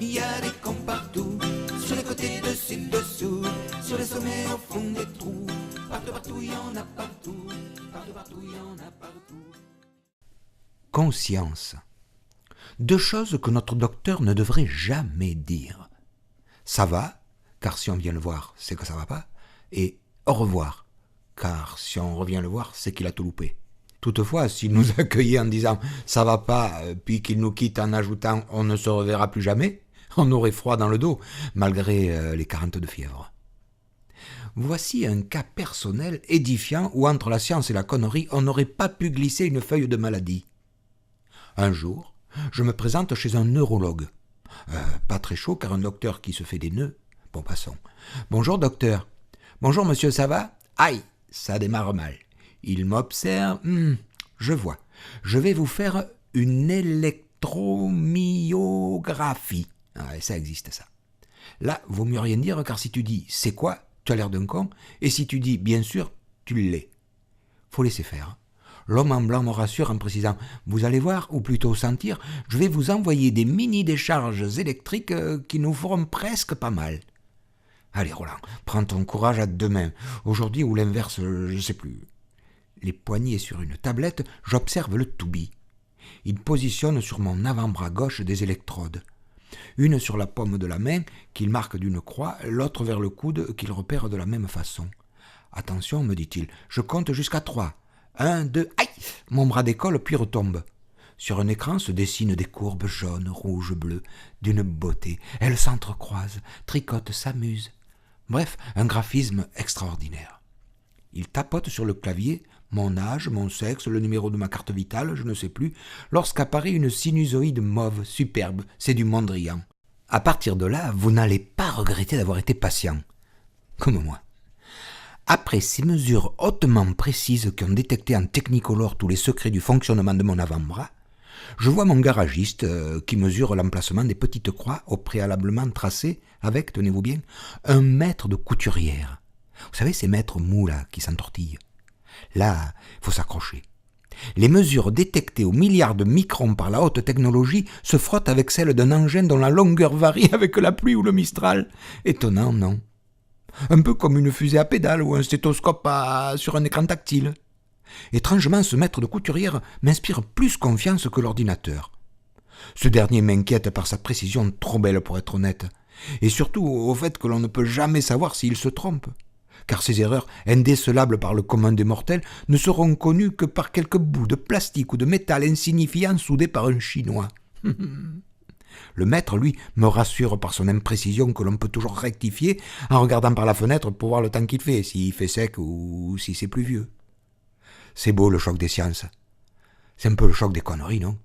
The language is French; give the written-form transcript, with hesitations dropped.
il y a des cons partout, sur les côtés, dessus, dessous, sur les sommets, au fond des trous. Partout, partout, il y en a partout, partout, partout, il y en a partout. Conscience. Deux choses que notre docteur ne devrait jamais dire. Ça va, car si on vient le voir, c'est que ça va pas, et au revoir, car si on revient le voir, c'est qu'il a tout loupé. Toutefois, s'il nous accueillait en disant « ça va pas », puis qu'il nous quitte en ajoutant « on ne se reverra plus jamais », on aurait froid dans le dos, malgré les 40 de fièvre. Voici un cas personnel édifiant où entre la science et la connerie, on n'aurait pas pu glisser une feuille de maladie. Un jour, je me présente chez un neurologue. Pas très chaud, car un docteur qui se fait des nœuds. Bon, passons. « Bonjour, docteur. »« Bonjour, monsieur, ça va ?»« Aïe, ça démarre mal. » Il m'observe. « Je vois. Je vais vous faire une électromyographie. » Ah, ça existe, ça. Là, vaut mieux rien dire, car si tu dis « c'est quoi ?» tu as l'air d'un con, et si tu dis « bien sûr », tu l'es. Faut laisser faire. L'homme en blanc me rassure en précisant « vous allez voir, ou plutôt sentir, je vais vous envoyer des mini-décharges électriques qui nous feront presque pas mal. » Allez Roland, prends ton courage à deux mains. Aujourd'hui ou l'inverse, je sais plus. Les poignets sur une tablette, j'observe le to-be. Il positionne sur mon avant-bras gauche des électrodes. Une sur la paume de la main, qu'il marque d'une croix, l'autre vers le coude, qu'il repère de la même façon. « Attention, me dit-il, je compte jusqu'à 3. 1, 2, aïe !» Mon bras décolle puis retombe. Sur un écran se dessinent des courbes jaunes, rouges, bleues, d'une beauté. Elles s'entrecroisent, tricotent, s'amusent. Bref, un graphisme extraordinaire. Il tapote sur le clavier, mon âge, mon sexe, le numéro de ma carte vitale, je ne sais plus, lorsqu'apparaît une sinusoïde mauve, superbe, c'est du Mondrian. À partir de là, vous n'allez pas regretter d'avoir été patient. Comme moi. Après ces mesures hautement précises qui ont détecté en technicolor tous les secrets du fonctionnement de mon avant-bras, je vois mon garagiste qui mesure l'emplacement des petites croix au préalablement tracées avec, tenez-vous bien, un mètre de couturière. Vous savez, ces mètres mous là qui s'entortillent. Là, il faut s'accrocher. Les mesures détectées au milliard de microns par la haute technologie se frottent avec celles d'un engin dont la longueur varie avec la pluie ou le Mistral. Étonnant, non? Un peu comme une fusée à pédales ou un stéthoscope sur un écran tactile. Étrangement, ce maître de couturière m'inspire plus confiance que l'ordinateur. Ce dernier m'inquiète par sa précision trop belle pour être honnête, et surtout au fait que l'on ne peut jamais savoir s'il se trompe, car ces erreurs, indécelables par le commun des mortels, ne seront connues que par quelques bouts de plastique ou de métal insignifiant soudés par un Chinois. Le maître, lui, me rassure par son imprécision que l'on peut toujours rectifier en regardant par la fenêtre pour voir le temps qu'il fait, s'il fait sec ou si c'est pluvieux. C'est beau le choc des sciences. C'est un peu le choc des conneries, non ?